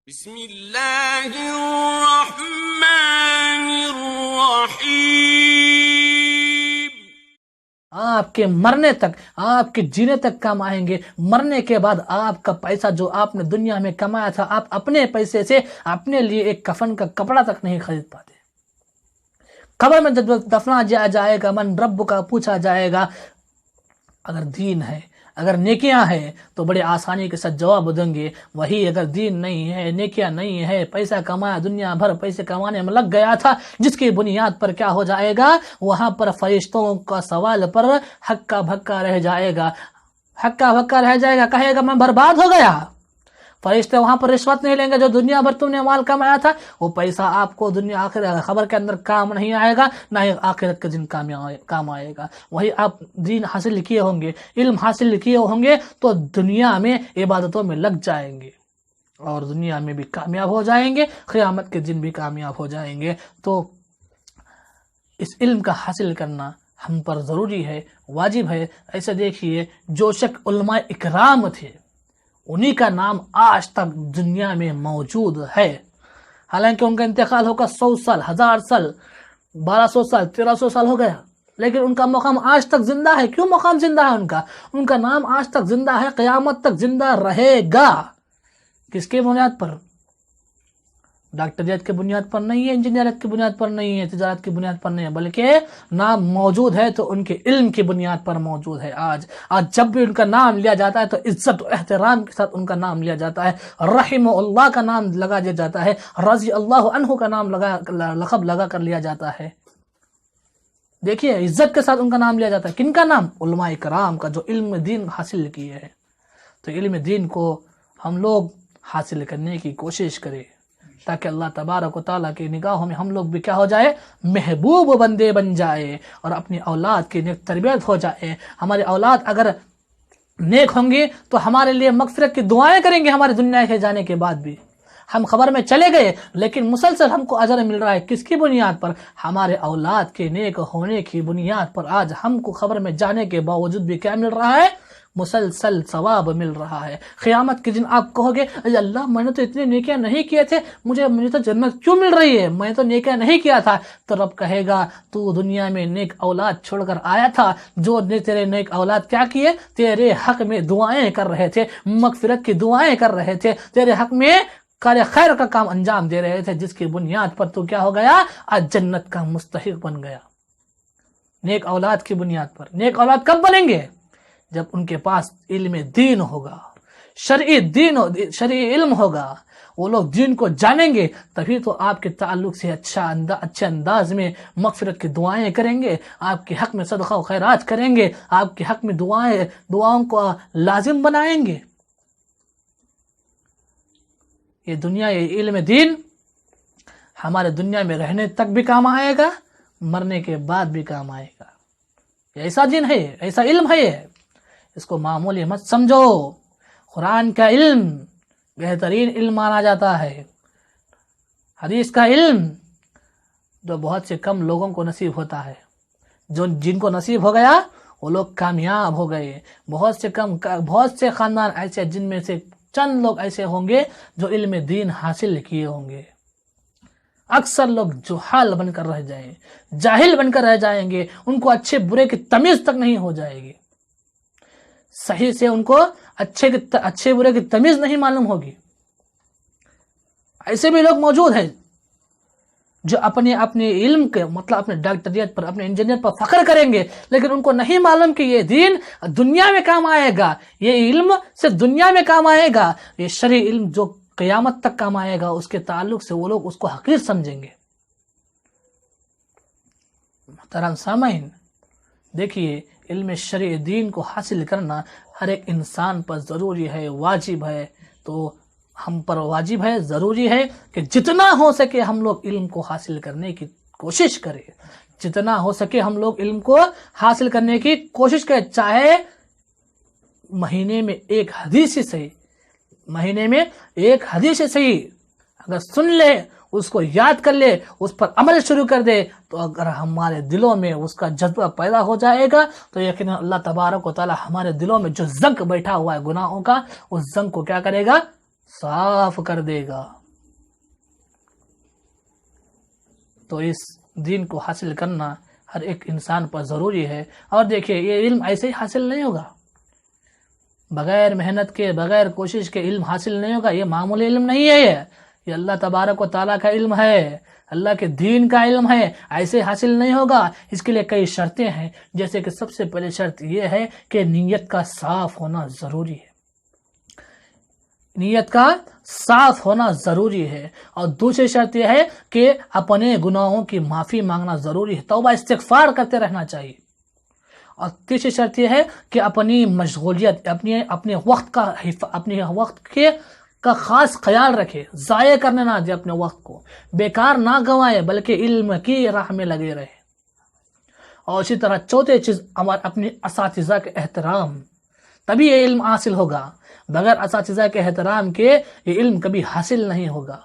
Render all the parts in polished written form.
بسم اللہ الرحمن الرحیم۔ آپ کے مرنے تک، آپ کے جینے تک کام آئیں گے۔ مرنے کے بعد آپ کا پیسہ جو آپ نے دنیا میں کمایا تھا، آپ اپنے پیسے سے اپنے لیے ایک کفن کا کپڑا تک نہیں خرید پاتے۔ قبر میں جب دفنا جائے گا، من رب کا پوچھا جائے گا، اگر دین ہے، اگر نیکیاں ہیں تو بڑے آسانی کے ساتھ جواب دیں گے وہی، اگر دین نہیں ہے، نیکیاں نہیں ہے، پیسہ کمایا، دنیا بھر پیسے کمانے میں لگ گیا تھا، جس کی بنیاد پر کیا ہو جائے گا؟ وہاں پر فرشتوں کا سوال پر ہکا بھکا رہ جائے گا، ہکا بھکا رہ جائے گا، کہے گا میں برباد ہو گیا۔ فرشتے وہاں پر رشوت نہیں لیں گے، جو دنیا بھر تم نے مال کمایا تھا وہ پیسہ آپ کو دنیا آخر خبر کے اندر کام نہیں آئے گا، نہ ہی آخرت کے دن کام آئے گا۔ وہی آپ دین حاصل کیے ہوں گے، علم حاصل کیے ہوں گے تو دنیا میں عبادتوں میں لگ جائیں گے اور دنیا میں بھی کامیاب ہو جائیں گے، قیامت کے دن بھی کامیاب ہو جائیں گے۔ تو اس علم کا حاصل کرنا ہم پر ضروری ہے، واجب ہے۔ ایسے دیکھیے، جو شخص علماء اکرام تھے انہی کا نام آج تک دنیا میں موجود ہے، حالانکہ ان کا انتقال ہوگا 100 سال، 1000 سال، 1200 سال، 1300 سال ہو گیا، لیکن ان کا مقام آج تک زندہ ہے۔ کیوں مقام زندہ ہے ان کا نام آج تک زندہ ہے، قیامت تک زندہ رہے گا۔ کس کے بنیاد پر؟ ڈاکٹریت کی بنیاد پر نہیں ہے، انجینئرت کی بنیاد پر نہیں ہے، تجارت کی بنیاد پر نہیں ہے، بلکہ نام موجود ہے تو ان کے علم کی بنیاد پر موجود ہے۔ آج جب بھی ان کا نام لیا جاتا ہے تو عزت و احترام کے ساتھ ان کا نام لیا جاتا ہے، رحمہ اللہ کا نام لگا دیا جاتا ہے، رضی اللہ عنہ کا نام لقب لگا کر لیا جاتا ہے۔ دیکھیے، عزت کے ساتھ ان کا نام لیا جاتا ہے۔ کن کا نام؟ علماء کرام کا، جو علم دین حاصل کیے ہیں۔ تو علم دین کو ہم لوگ حاصل کرنے کی کوشش کریں تاکہ اللہ تبارک و تعالیٰ کی نگاہوں میں ہم لوگ بھی کیا ہو جائے؟ محبوب بندے بن جائے اور اپنی اولاد کی نیک تربیت ہو جائے۔ ہماری اولاد اگر نیک ہوں گی تو ہمارے لیے مغفرت کی دعائیں کریں گے، ہمارے دنیا کے جانے کے بعد بھی۔ ہم خبر میں چلے گئے لیکن مسلسل ہم کو اجر مل رہا ہے، کس کی بنیاد پر؟ ہمارے اولاد کے نیک ہونے کی بنیاد پر آج ہم کو خبر میں جانے کے باوجود بھی کیا مل رہا ہے؟ مسلسل ثواب مل رہا ہے۔ قیامت کے دن آپ کہو گے اے اللہ، میں نے تو اتنے نیکیاں نہیں کیے تھے، مجھے تو جنت کیوں مل رہی ہے؟ میں نے تو نیکیاں نہیں کیا تھا۔ تو رب کہے گا تو دنیا میں نیک اولاد چھوڑ کر آیا تھا، جو تیرے نیک اولاد کیا کیے؟ تیرے حق میں دعائیں کر رہے تھے، مغفرت کی دعائیں کر رہے تھے، تیرے حق میں کار خیر کا کام انجام دے رہے تھے، جس کی بنیاد پر تو کیا ہو گیا؟ آج جنت کا مستحق بن گیا۔ نیک اولاد کی بنیاد پر۔ نیک اولاد کب بنیں گے؟ جب ان کے پاس علم دین ہوگا، شرعی علم ہوگا، وہ لوگ دین کو جانیں گے، تبھی تو آپ کے تعلق سے اچھے انداز میں مغفرت کی دعائیں کریں گے، آپ کے حق میں صدقہ و خیرات کریں گے، آپ کے حق میں دعاؤں کو لازم بنائیں گے۔ یہ دنیا، یہ علم دین ہمارے دنیا میں رہنے تک بھی کام آئے گا، مرنے کے بعد بھی کام آئے گا۔ یہ ایسا دین ہے، ایسا علم ہے، اس کو معمولی مت سمجھو۔ قرآن کا علم بہترین علم مانا جاتا ہے، حدیث کا علم جو بہت سے کم لوگوں کو نصیب ہوتا ہے، جن کو نصیب ہو گیا وہ لوگ کامیاب ہو گئے۔ بہت سے خاندان ایسے جن میں سے چند لوگ ایسے ہوں گے جو علم دین حاصل کیے ہوں گے۔ اکثر لوگ جہال بن کر رہ جائیں، جاہل بن کر رہ جائیں گے، ان کو اچھے برے کی تمیز تک نہیں ہو جائے گی، صحیح سے ان کو اچھے برے کی تمیز نہیں معلوم ہوگی۔ ایسے بھی لوگ موجود ہیں جو اپنے علم کے مطلب اپنے ڈاکٹریت پر، اپنے انجینئر پر فخر کریں گے، لیکن ان کو نہیں معلوم کہ یہ دین دنیا میں کام آئے گا، یہ علم صرف دنیا میں کام آئے گا، یہ شرعی علم جو قیامت تک کام آئے گا، اس کے تعلق سے وہ لوگ اس کو حقیر سمجھیں گے۔ محترم سامعین، دیکھیے، علم شرعی دین کو حاصل کرنا ہر ایک انسان پر ضروری ہے، واجب ہے۔ تو ہم پر واجب ہے، ضروری ہے کہ جتنا ہو سکے ہم لوگ علم کو حاصل کرنے کی کوشش کریں، جتنا ہو سکے ہم لوگ علم کو حاصل کرنے کی کوشش کریں، چاہے مہینے میں ایک حدیث ہی صحیح، اگر سن لے، اس کو یاد کر لے، اس پر عمل شروع کر دے، تو اگر ہمارے دلوں میں اس کا جذبہ پیدا ہو جائے گا تو یقیناً اللہ تبارک و تعالی ہمارے دلوں میں جو زنگ بیٹھا ہوا ہے گناہوں کا، اس زنگ کو کیا کرے گا؟ صاف کر دے گا۔ تو اس دین کو حاصل کرنا ہر ایک انسان پر ضروری ہے۔ اور دیکھیے یہ علم ایسے ہی حاصل نہیں ہوگا، بغیر محنت کے، بغیر کوشش کے علم حاصل نہیں ہوگا۔ یہ معمولی علم نہیں ہے، یہ اللہ تبارک و تعالیٰ کا علم ہے، اللہ کے دین کا علم ہے، ایسے حاصل نہیں ہوگا۔ اس کے لیے کئی شرطیں ہیں، جیسے کہ سب سے پہلی شرط یہ ہے کہ نیت کا صاف ہونا ضروری ہے، نیت کا صاف ہونا ضروری ہے۔ اور دوسری شرط یہ ہے کہ اپنے گناہوں کی معافی مانگنا ضروری ہے، توبہ استغفار کرتے رہنا چاہیے۔ اور تیسری شرط یہ ہے کہ اپنی مشغولیت، اپنے وقت کا خاص خیال رکھے، ضائع کرنے نہ دے، اپنے وقت کو بیکار نہ گنوائے، بلکہ علم کی راہ میں لگے رہے۔ اور اسی طرح چوتھی چیز اپنے اساتذہ کے احترام، تبھی یہ علم حاصل ہوگا، بغیر اساتذہ کے احترام کے یہ علم کبھی حاصل نہیں ہوگا۔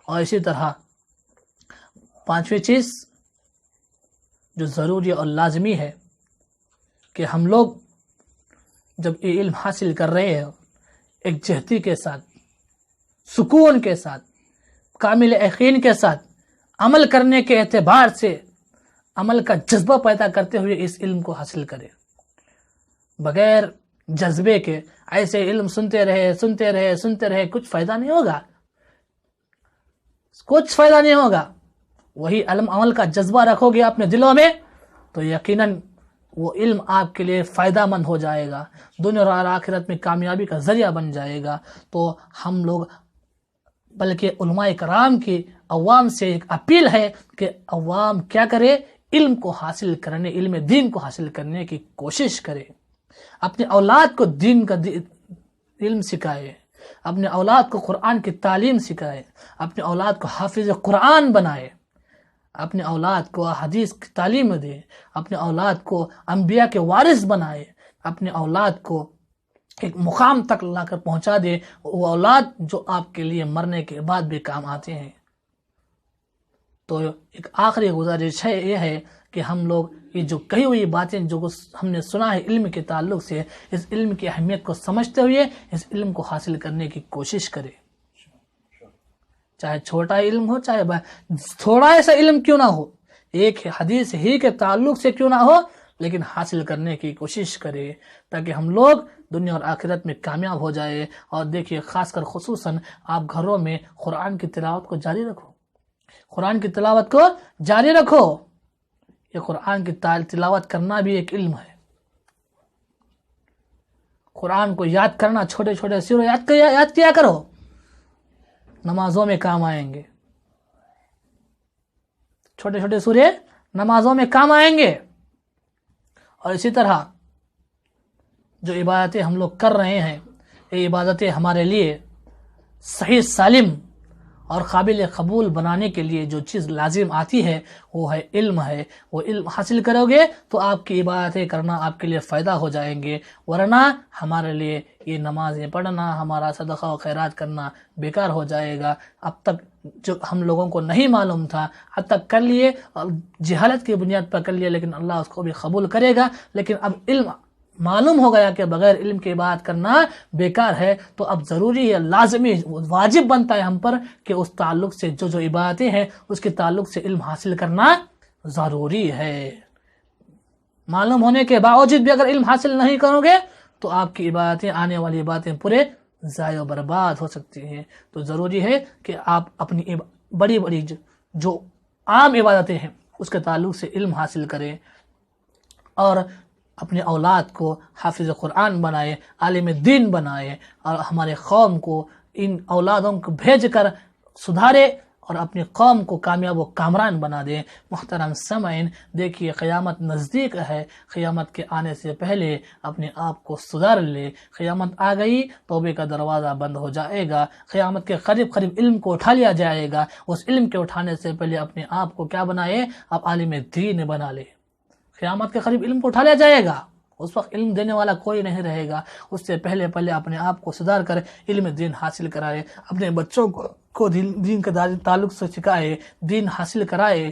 اور اسی طرح پانچویں چیز جو ضروری اور لازمی ہے کہ ہم لوگ جب یہ علم حاصل کر رہے ہیں ایک جہتی کے ساتھ، سکون کے ساتھ، کامل یقین کے ساتھ، عمل کرنے کے اعتبار سے عمل کا جذبہ پیدا کرتے ہوئے اس علم کو حاصل کرے، بغیر جذبے کے ایسے علم سنتے رہے کچھ فائدہ نہیں ہوگا، کچھ فائدہ نہیں ہوگا۔ وہی عمل کا جذبہ رکھو گے اپنے دلوں میں تو یقیناً وہ علم آپ کے لیے فائدہ مند ہو جائے گا، دنیا اور آخرت میں کامیابی کا ذریعہ بن جائے گا۔ تو ہم لوگ بلکہ علماء کرام کی عوام سے ایک اپیل ہے کہ عوام کیا کرے، علم کو حاصل کرنے، علم دین کو حاصل کرنے کی کوشش کرے، اپنے اولاد کو دین کا علم سکھائے، اپنے اولاد کو قرآن کی تعلیم سکھائے، اپنے اولاد کو حافظ قرآن بنائے، اپنے اولاد کو حدیث کی تعلیم دے، اپنے اولاد کو انبیاء کے وارث بنائے، اپنے اولاد کو ایک مقام تک لا کر پہنچا دے، وہ اولاد جو آپ کے لیے مرنے کے بعد بھی کام آتے ہیں۔ تو ایک آخری گزارش ہے یہ ہے کہ ہم لوگ یہ جو کہی ہوئی باتیں جو ہم نے سنا ہے علم کے تعلق سے، اس علم کی اہمیت کو سمجھتے ہوئے اس علم کو حاصل کرنے کی کوشش کرے، چاہے چھوٹا علم ہو، چاہے تھوڑا ایسا علم کیوں نہ ہو، ایک حدیث ہی کے تعلق سے کیوں نہ ہو، لیکن حاصل کرنے کی کوشش کرے تاکہ ہم لوگ دنیا اور آخرت میں کامیاب ہو جائے۔ اور دیکھیے خاص کر خصوصاً آپ گھروں میں قرآن کی تلاوت کو جاری رکھو، قرآن کی تلاوت کو جاری رکھو۔ یہ قرآن کی تلاوت کرنا بھی ایک علم ہے، قرآن کو یاد کرنا، چھوٹے چھوٹے سورے یاد کیا کرو، نمازوں میں کام آئیں گے، چھوٹے چھوٹے سورے نمازوں میں کام آئیں گے۔ اور اسی طرح جو عبادتیں ہم لوگ کر رہے ہیں، یہ عبادتیں ہمارے لیے صحیح سالم اور قابل قبول بنانے کے لیے جو چیز لازم آتی ہے وہ ہے علم ہے۔ وہ علم حاصل کرو گے تو آپ کی عبادتیں کرنا آپ کے لیے فائدہ ہو جائیں گے، ورنہ ہمارے لیے یہ نمازیں پڑھنا، ہمارا صدقہ و خیرات کرنا بیکار ہو جائے گا۔ اب تک جو ہم لوگوں کو نہیں معلوم تھا اب تک کر لیے، اور جہالت کی بنیاد پر کر لیے، لیکن اللہ اس کو بھی قبول کرے گا۔ لیکن اب علم معلوم ہو گیا کہ بغیر علم کے عبادت کرنا بیکار ہے، تو اب ضروری ہے، لازمی، واجب بنتا ہے ہم پر کہ اس تعلق سے جو عبادتیں ہیں اس کے تعلق سے علم حاصل کرنا ضروری ہے۔ معلوم ہونے کے باوجود بھی اگر علم حاصل نہیں کرو گے تو آپ کی عبادتیں، آنے والی باتیں پورے ضائع و برباد ہو سکتی ہیں۔ تو ضروری ہے کہ آپ اپنی بڑی بڑی جو عام عبادتیں ہیں اس کے تعلق سے علم حاصل کریں، اور اپنے اولاد کو حافظ قرآن بنائے، عالم دین بنائے، اور ہمارے قوم کو ان اولادوں کو بھیج کر سدھارے اور اپنی قوم کو کامیاب و کامران بنا دے۔ محترم سامعین، دیکھیے قیامت نزدیک ہے، قیامت کے آنے سے پہلے اپنے آپ کو سدھار لے۔ قیامت آ گئی، توبے کا دروازہ بند ہو جائے گا، قیامت کے قریب علم کو اٹھا لیا جائے گا۔ اس علم کے اٹھانے سے پہلے اپنے آپ کو کیا بنائے؟ آپ عالم دین بنا لے۔ قیامت کے قریب علم کو اٹھا لیا جائے گا، اس وقت علم دینے والا کوئی نہیں رہے گا۔ اس سے پہلے اپنے آپ کو سدھار کر علم دین حاصل کرائے، اپنے بچوں کو دین کے تعلق سے سکھائے، دین حاصل کرائے،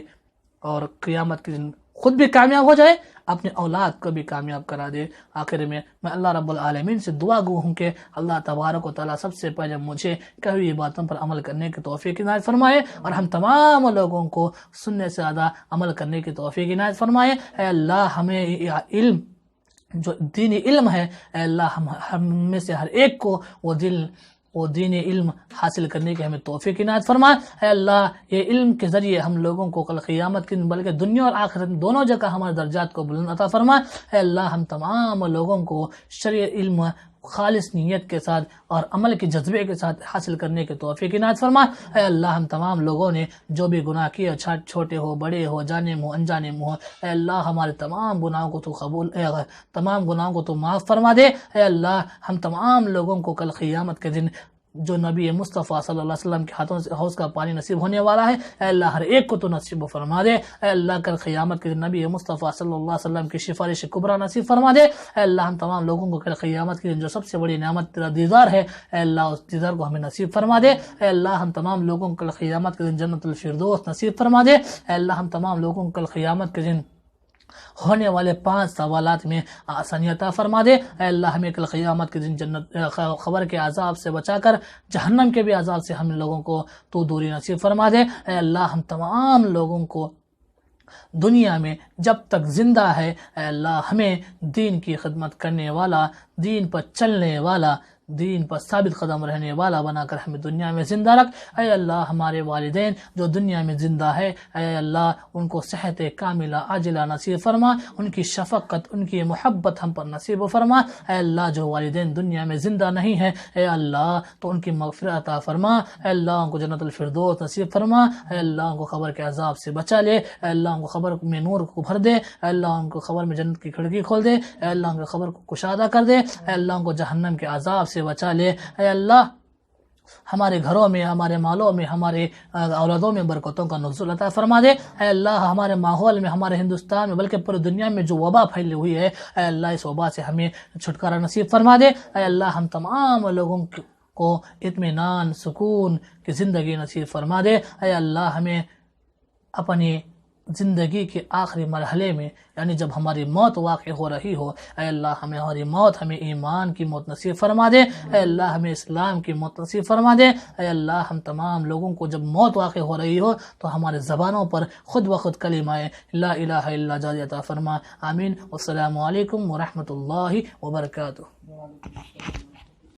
اور قیامت کے دن خود بھی کامیاب ہو جائے، اپنے اولاد کو بھی کامیاب کرا دے۔ آخر میں اللہ رب العالمین سے دعا گو ہوں کہ اللہ تبارک و تعالیٰ سب سے پہلے مجھے کہی ہوئی باتوں پر عمل کرنے کی توفیق عنایت فرمائے، اور ہم تمام لوگوں کو سننے سے زیادہ عمل کرنے کی توفیق عنایت فرمائے۔ اے اللہ ہمیں علم جو دینی علم ہے، اے اللہ ہم میں سے ہر ایک کو وہ دینی علم حاصل کرنے کی ہمیں توفیق عنایت فرما۔ اے اللہ یہ علم کے ذریعے ہم لوگوں کو کل قیامت کے دن بلکہ دنیا اور آخرت دونوں جگہ ہمارے درجات کو بلند عطا فرما۔ اے اللہ ہم تمام لوگوں کو شرعی علم خالص نیت کے ساتھ اور عمل کے جذبے کے ساتھ حاصل کرنے کے توفیق عنایت فرما۔ اے اللہ ہم تمام لوگوں نے جو بھی گناہ کیے، چھوٹے ہو بڑے ہو، جانے میں ہو انجانے میں ہو، اے اللہ ہمارے تمام گناہوں کو تو تمام گناہوں کو تو معاف فرما دے۔ اے اللہ ہم تمام لوگوں کو کل قیامت کے دن جو نبی مصطفیٰ صلی اللہ علیہ وسلم کے ہاتھوں سے حوض کا پانی نصیب ہونے والا ہے، اے اللہ ہر ایک کو تو نصیب فرما دے۔ اے اللہ کل قیامت کے دن نبی مصطفیٰ صلی اللہ علیہ وسلم کی سفارش کبریٰ نصیب فرما دے۔ اے اللہ ہم تمام لوگوں کو کل قیامت کے دن جو سب سے بڑی نعمت تیرا دیدار ہے، اے اللہ اس دیدار کو ہمیں نصیب فرما دے۔ اے اللہ ہم تمام لوگوں کو کل قیامت کے دن جنت الفردوس نصیب فرما دے۔ اے اللہ ہم تمام لوگوں کو کل قیامت کے دن ہونے والے 5 سوالات میں آسانی عطا فرما دے۔ اے اللہ ہمیں کل قیامت کے دن جنت خبر کے عذاب سے بچا کر جہنم کے بھی عذاب سے ہم لوگوں کو تو دوری نصیب فرما دے۔ اے اللہ ہم تمام لوگوں کو دنیا میں جب تک زندہ ہے، اے اللہ ہمیں دین کی خدمت کرنے والا، دین پر چلنے والا، دین پر ثابت قدم رہنے والا بنا کر ہمیں دنیا میں زندہ رکھ۔ اے اللہ ہمارے والدین جو دنیا میں زندہ ہے، اے اللہ ان کو صحت کاملہ عاجلہ نصیب فرما، ان کی شفقت، ان کی محبت ہم پر نصیب فرما۔ اے اللہ جو والدین دنیا میں زندہ نہیں ہیں، اے اللہ تو ان کی مغفرت عطا فرما۔ اے اللہ ان کو جنت الفردوس نصیب فرما۔ اے اللہ ان کو قبر کے عذاب سے بچا لے۔ اے اللہ ان کو قبر میں نور کو بھر دے۔ اے اللہ ان کو قبر میں جنت کی کھڑکی کھول دے۔ اے اللہ ان کو قبر کو کشادہ کر دے۔ اے اللہ ان کو جہنم کے عذاب سے بچا لے۔ اے اللہ ہمارے گھروں میں، ہمارے مالوں میں، ہمارے اولادوں میں برکتوں کا نزول عطا فرما دے۔ اے اللہ ہمارے ماحول میں، ہمارے ہندوستان میں بلکہ پوری دنیا میں جو وبا پھیلی ہوئی ہے، اے اللہ اس وبا سے ہمیں چھٹکارا نصیب فرما دے۔ اے اللہ ہم تمام لوگوں کو اطمینان، سکون کی زندگی نصیب فرما دے۔ اے اللہ ہمیں اپنی زندگی کے آخری مرحلے میں، یعنی جب ہماری موت واقع ہو رہی ہو، اے اللہ ہماری موت ہمیں ایمان کی موت نصیب فرما دے۔ اے اللہ ہمیں اسلام کی موت نصیب فرما دے۔ اے اللہ ہم تمام لوگوں کو جب موت واقع ہو رہی ہو تو ہمارے زبانوں پر خود بخود کلمہ لا الہ الا جاری عطا فرما۔ آمین۔ والسلام علیکم ورحمۃ اللہ وبرکاتہ۔